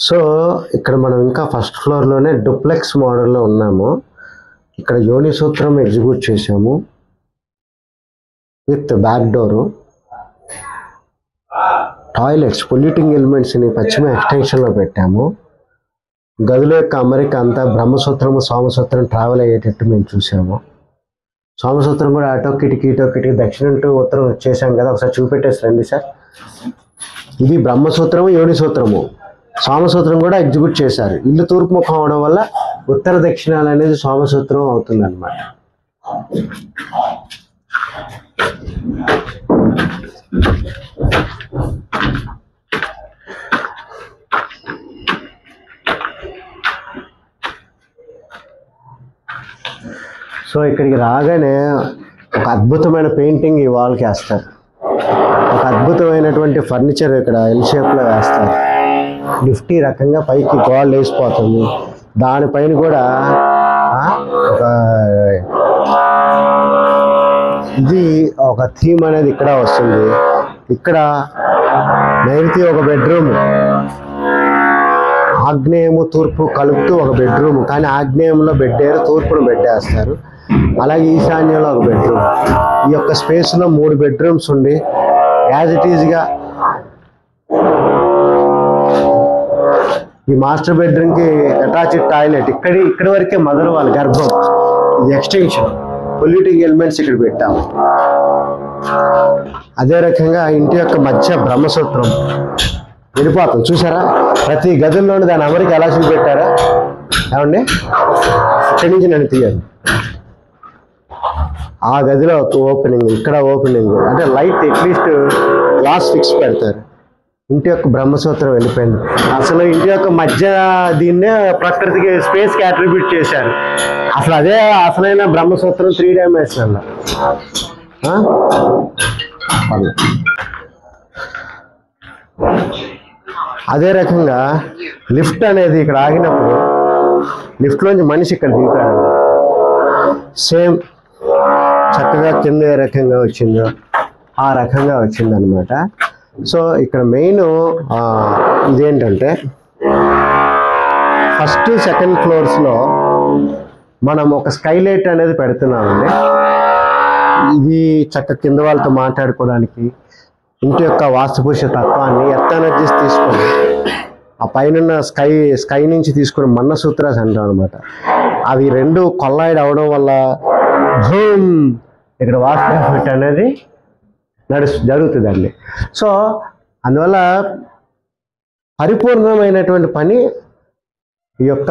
So ఇక్కడ మనం ఇంకా ఫస్ట్ ఫ్లోర్లోనే డూప్లెక్స్ మోడల్లో ఉన్నాము. ఇక్కడ యోని సూత్రం ఎగ్జిక్యూట్ చేసాము with back door. Toilets polluting ఎలిమెంట్స్ని పశ్చిమ ఎక్స్టెన్షన్లో పెట్టాము. గదుల యొక్క అమరిక అంతా బ్రహ్మసూత్రము సోమసూత్రం ట్రావెల్ అయ్యేటట్టు మేము చూసాము. సోమసూత్రం కూడా అటో కిటికీ దక్షిణం టు ఉత్తరం చేశాం కదా, ఒకసారి చూపెట్టేసి రండి సార్. ఇది బ్రహ్మసూత్రము యోని సూత్రము. సోమసూత్రం కూడా ఎగ్జిక్యూట్ చేశారు. ఇల్లు తూర్పు ముఖం అవడం వల్ల ఉత్తర దక్షిణాలు అనేది సోమసూత్రం అవుతుంది అన్నమాట. సో ఇక్కడికి రాగానే ఒక అద్భుతమైన పెయింటింగ్ ఈ వాల్కి వేస్తారు. ఒక అద్భుతమైనటువంటి ఫర్నిచర్ ఇక్కడ ఎల్ షేప్లో వేస్తారు. నిఫ్టీ రకంగా పైకి గోడ వేసిపోతుంది. దానిపైన కూడా ఒక ఇది ఒక థీమ్ అనేది ఇక్కడ వస్తుంది. ఇక్కడ నైరుతి ఒక బెడ్రూమ్, ఆగ్నేయము తూర్పు కలుపుతూ ఒక బెడ్రూమ్, కానీ ఆగ్నేయంలో బెడ్డారు, తూర్పును బెడ్డేస్తారు. అలాగే ఈశాన్యంలో ఒక బెడ్రూమ్. ఈ యొక్క స్పేస్లో 3 బెడ్రూమ్స్ ఉండి యాజ్ ఇట్ ఈజ్గా ఈ మాస్టర్ బెడ్రూమ్కి అటాచ్డ్ టాయిలెట్ ఇక్కడి వరకే మదర్ వాళ్ళ గర్భం. ఇది ఎక్స్టెన్షన్. పొల్యూటింగ్ ఎలిమెంట్స్ ఇక్కడ పెట్టాము. అదే రకంగా ఇంటి యొక్క మధ్య బ్రహ్మసూత్రం వెళ్ళిపోతాం. చూసారా, ప్రతి గదుల్లోనూ దాని అమరిక ఎలా చూపెట్టారా ఏమండి? ఇక్కడి నుంచి నన్ను తీయండి. ఆ గదిలో ఓపెనింగ్, ఇక్కడ ఓపెనింగ్, అంటే లైట్ అట్లీస్ట్ గ్లాస్ ఫిక్స్ పెడతారు. ఇంటి యొక్క బ్రహ్మసూత్రం వెళ్ళిపోయింది. అసలు ఇంటి యొక్క మధ్య దీన్నే ప్రకృతికి స్పేస్కి అట్రిబ్యూట్ చేశారు. అసలు అదే అసలైన బ్రహ్మసూత్రం 3 డైమెన్షనల్. అదే రకంగా లిఫ్ట్ అనేది ఇక్కడ ఆగినప్పుడు లిఫ్ట్లోంచి మనిషి ఇక్కడ దిగుతాడు. సేమ్ చక్కగా కింద ఏ రకంగా వచ్చిందో ఆ రకంగా వచ్చిందనమాట. సో ఇక్కడ మెయిన్ ఇదేంటంటే ఫస్ట్ సెకండ్ ఫ్లోర్స్లో మనం ఒక స్కైలైట్ అనేది పెడుతున్నామండి. ఇది చక్క కింద వాళ్ళతో మాట్లాడుకోవడానికి, ఇంటి యొక్క వాస్తుపురుష తత్వాన్ని ఎర్త్ ఎనర్జీస్ తీసుకొని ఆ పైన స్కై నుంచి తీసుకుని మన్న సూత్రాస్ అంటాం అనమాట. అవి 2 కొల్లాయిడ్ అవడం వల్ల భూమ్ ఇక్కడ వాస్తు ఎఫెక్ట్ అనేది జరుగుతుందండి. సో అందువల్ల పరిపూర్ణమైనటువంటి పని ఈ యొక్క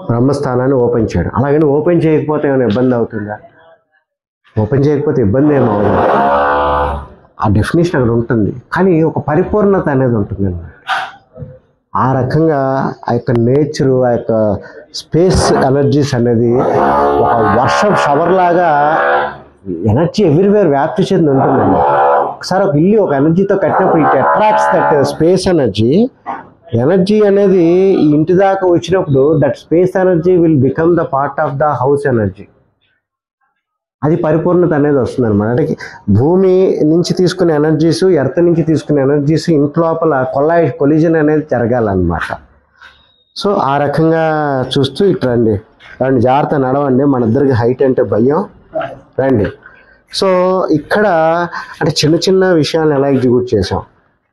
బ్రహ్మస్థానాన్ని ఓపెన్ చేయడం. అలాగని ఓపెన్ చేయకపోతే ఏమైనా ఇబ్బంది అవుతుందా? ఓపెన్ చేయకపోతే ఇబ్బంది ఏమవుతుంది. ఆ డెఫినేషన్ అక్కడ ఉంటుంది, కానీ ఒక పరిపూర్ణత అనేది ఉంటుంది అన్నమాట. ఆ రకంగా ఆ యొక్క నేచరు, ఆ యొక్క స్పేస్ ఎనర్జీస్ అనేది ఒక వర్షం షవర్ లాగా ఎనర్జీ ఎవ్రీవేర్ వ్యాప్తి చెంది ఉంటుందండి. ఒకసారి ఒక ఇల్లు ఒక ఎనర్జీతో కట్టినప్పుడు it attracts that space energy. Energy అనేది ఈ ఇంటి దాకా వచ్చినప్పుడు that space energy will become the part of the house energy. అది పరిపూర్ణత అనేది వస్తుంది అనమాట. అంటే భూమి నుంచి తీసుకునే ఎనర్జీస్, ఎర్త్ నుంచి తీసుకునే ఎనర్జీస్ ఇంట్లోపల కొలిజన్ అనేది జరగాలన్నమాట. సో ఆ రకంగా చూస్తూ ఇటు రండి జాగ్రత్త నడవండి. మన ఇద్దరికి హైట్ అంటే భయం. రండి. సో ఇక్కడ అంటే చిన్న చిన్న విషయాలను ఎలా ఎగ్జిక్యూట్ చేసాం.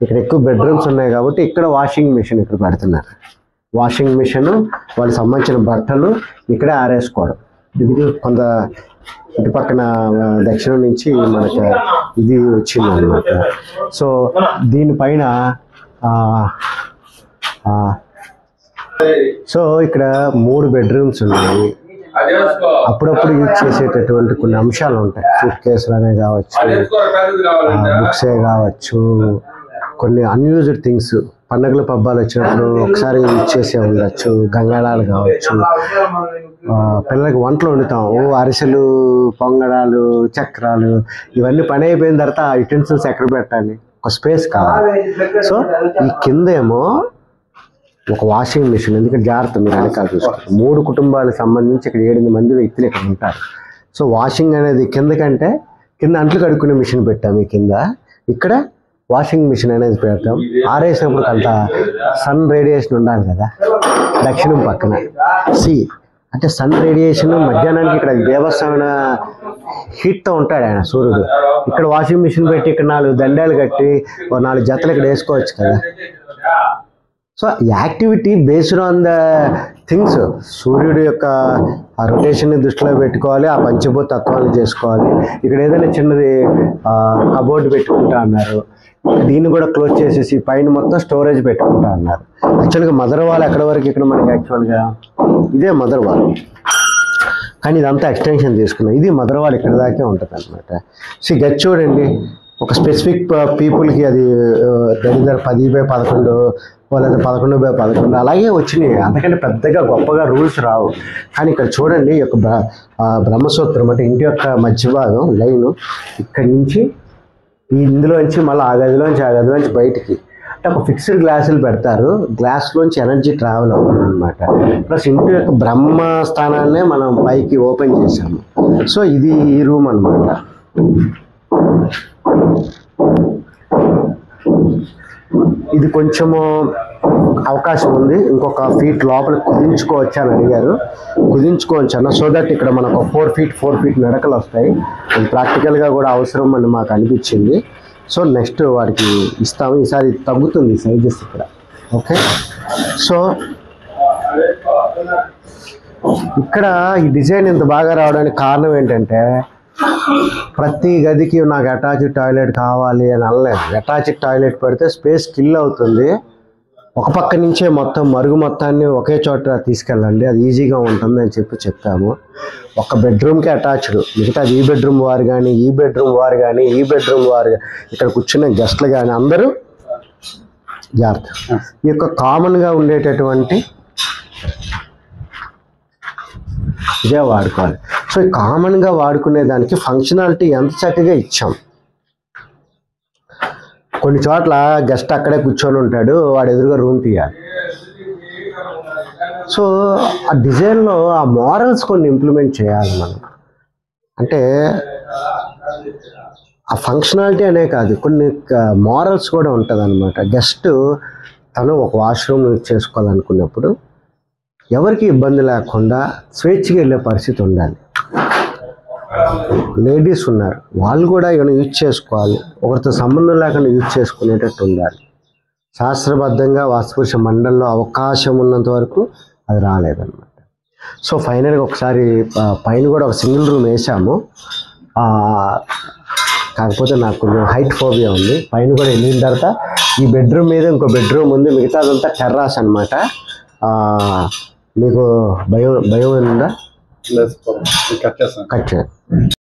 ఇక్కడ ఎక్కువ బెడ్రూమ్స్ ఉన్నాయి కాబట్టి ఇక్కడ వాషింగ్ మిషన్ ఇక్కడ పెడుతున్నారు. వాషింగ్ మిషన్, వాళ్ళకి సంబంధించిన బట్టలు ఇక్కడే ఆరేసుకోవడం. ఇది కొంత ఇటు పక్కన దక్షిణం నుంచి మనకి ఇది వచ్చింది అనమాట. సో దీనిపైన సో ఇక్కడ 3 బెడ్రూమ్స్ ఉన్నాయి. అప్పుడప్పుడు యూజ్ చేసేటటువంటి కొన్ని అంశాలు ఉంటాయి. సూట్ కేసులు అనే కావచ్చు, బుక్సే కావచ్చు, కొన్ని అన్యూజ్డ్ థింగ్స్ పండుగల పబ్బాలు వచ్చినప్పుడు ఒకసారి యూజ్ చేసే ఉండొచ్చు. గంగాళాలు కావచ్చు, పిల్లలకి వంటలు వండుతాం, అరిసెలు, పొంగడాలు, చక్రాలు, ఇవన్నీ పని అయిపోయిన తర్వాత ఆ యుటెన్సిల్స్ ఎక్కడ పెట్టాలి? ఒక స్పేస్ కావాలి. సో ఈ కిందేమో ఒక వాషింగ్ మిషన్. ఎందుకంటే జాగ్రత్త మీరు వెనకాల చూసుకోండి. 3 కుటుంబాలకు సంబంధించి ఇక్కడ 8 మంది వ్యక్తులు ఇక్కడ ఉంటారు. సో వాషింగ్ అనేది కింద కంటే కింద అంట్లు కడుక్కునే మిషన్ పెట్టాము కింద. ఇక్కడ వాషింగ్ మిషన్ అనేది పెడతాం. ఆరేసినప్పుడు అంత సన్ రేడియేషన్ ఉండాలి కదా దక్షిణం పక్కన అంటే సన్ రేడియేషన్ మధ్యాహ్నానికి ఇక్కడ బీభత్సమైన హీట్తో ఉంటాడు ఆయన సూర్యుడు. ఇక్కడ వాషింగ్ మిషన్ పెట్టి ఇక్కడ 4 దండాలు కట్టి 4 జతలు ఇక్కడ వేసుకోవచ్చు కదా. So activity based on the things. సూర్యుడు యొక్క ఆ రొటేషన్ని దృష్టిలో పెట్టుకోవాలి, ఆ పంచభూత తత్వాలు చేసుకోవాలి. ఇక్కడ ఏదైనా చిన్నది కబోర్డ్ పెట్టుకుంటా అన్నారు, దీన్ని కూడా క్లోజ్ చేసేసి పైన మొత్తం స్టోరేజ్ పెట్టుకుంటా అన్నారు. యాక్చువల్గా మదర్ వాల్ ఎక్కడ వరకు ఇక్కడ మనకి యాక్చువల్గా ఇదే మదర్ వాల్, కానీ ఇదంతా ఎక్స్టెన్షన్ తీసుకున్నాం. ఇది మదర్ వాల్ ఇక్కడ దాకే ఉంటుంది అనమాట. సో గది చూడండి, ఒక స్పెసిఫిక్ పీపుల్కి అది దగ్గర 10/11 లేదా 11/11 అలాగే వచ్చినాయి. అందుకంటే పెద్దగా గొప్పగా రూల్స్ రావు. కానీ ఇక్కడ చూడండి ఈ యొక్క బ్రహ్మసూత్రం అంటే ఇంటి యొక్క మధ్య భాగం లైను ఇక్కడి నుంచి ఇందులోంచి మళ్ళీ ఆ గదిలోంచి బయటికి అంటే ఒక ఫిక్స్డ్ గ్లాసులు పెడతారు. గ్లాస్లోంచి ఎనర్జీ ట్రావెల్ అవుతుంది అనమాట. ప్లస్ ఇంటి యొక్క బ్రహ్మ స్థానాన్నే మనం పైకి ఓపెన్ చేసాము. సో ఇది ఈ రూమ్ అనమాట. ఇది కొంచెము అవకాశం ఉంది, ఇంకొక ఫీట్ లోపల కుదించుకోవచ్చు అని అడిగారు. కుదించుకోవచ్చు అన్న, సో దట్ ఇక్కడ మనకు 4 ఫీట్ నడకలు వస్తాయి. అది ప్రాక్టికల్గా కూడా అవసరం అని మాకు అనిపించింది. సో నెక్స్ట్ వాడికి ఇస్తాము. ఈసారి తగ్గుతుంది సైజెస్ ఇక్కడ. ఓకే, సో ఇక్కడ ఈ డిజైన్ ఇంత బాగా రావడానికి కారణం ఏంటంటే ప్రతి గదికి నాకు అటాచ్డ్ టాయిలెట్ కావాలి అని అనలేదు. అటాచ్డ్ టాయిలెట్ పెడితే స్పేస్ కిల్ అవుతుంది. ఒక పక్క నుంచే మొత్తం మరుగు మొత్తాన్ని ఒకే చోట తీసుకెళ్ళండి, అది ఈజీగా ఉంటుంది అని చెప్పాము. ఒక బెడ్రూమ్కి అటాచ్డ్, మిగతా ఈ బెడ్రూమ్ వారు కానీ ఈ బెడ్రూమ్ వారు ఇక్కడ కూర్చున్న గెస్ట్లు కానీ అందరూ జాగ్రత్త. ఈ యొక్క కామన్గా ఉండేటటువంటి ఇదే వాడుకోవాలి. సో ఈ కామన్గా వాడుకునే దానికి ఫంక్షనాలిటీ ఎంత చక్కగా ఇచ్చాం. కొన్ని చోట్ల గెస్ట్ అక్కడే కూర్చొని ఉంటాడు, వాడు ఎదురుగా రూమ్ తీయాలి. సో ఆ డిజైన్లో ఆ మోరల్స్ కొన్ని ఇంప్లిమెంట్ చేయాలి మనం. అంటే ఆ ఫంక్షనాలిటీ అనే కాదు, కొన్ని మోరల్స్ కూడా ఉంటుంది అనమాట. గెస్ట్ తను ఒక వాష్రూమ్ యూజ్ చేసుకోవాలనుకున్నప్పుడు ఎవరికి ఇబ్బంది లేకుండా స్వేచ్ఛగా వెళ్ళే పరిస్థితి ఉండాలి. లేడీస్ ఉన్నారు, వాళ్ళు కూడా ఏమైనా యూజ్ చేసుకోవాలి, ఒకరితో సంబంధం లేకుండా యూజ్ చేసుకునేటట్టు ఉండాలి. శాస్త్రబద్ధంగా వాస్తుపురుష మండలిలో అవకాశం ఉన్నంత వరకు అది రాలేదన్నమాట. సో ఫైనల్గా ఒకసారి పైన కూడా ఒక సింగిల్ రూమ్ వేసాము. కాకపోతే నాకు కొంచెం హైట్ ఫోబియా ఉంది. పైన కూడా వెళ్ళిన తర్వాత ఈ బెడ్రూమ్ మీద ఇంకో బెడ్రూమ్ ఉంది, మిగతాదంతా టెర్రాస్ అనమాట. మీకు భయం ఉందా? కట్ చేస్తాను.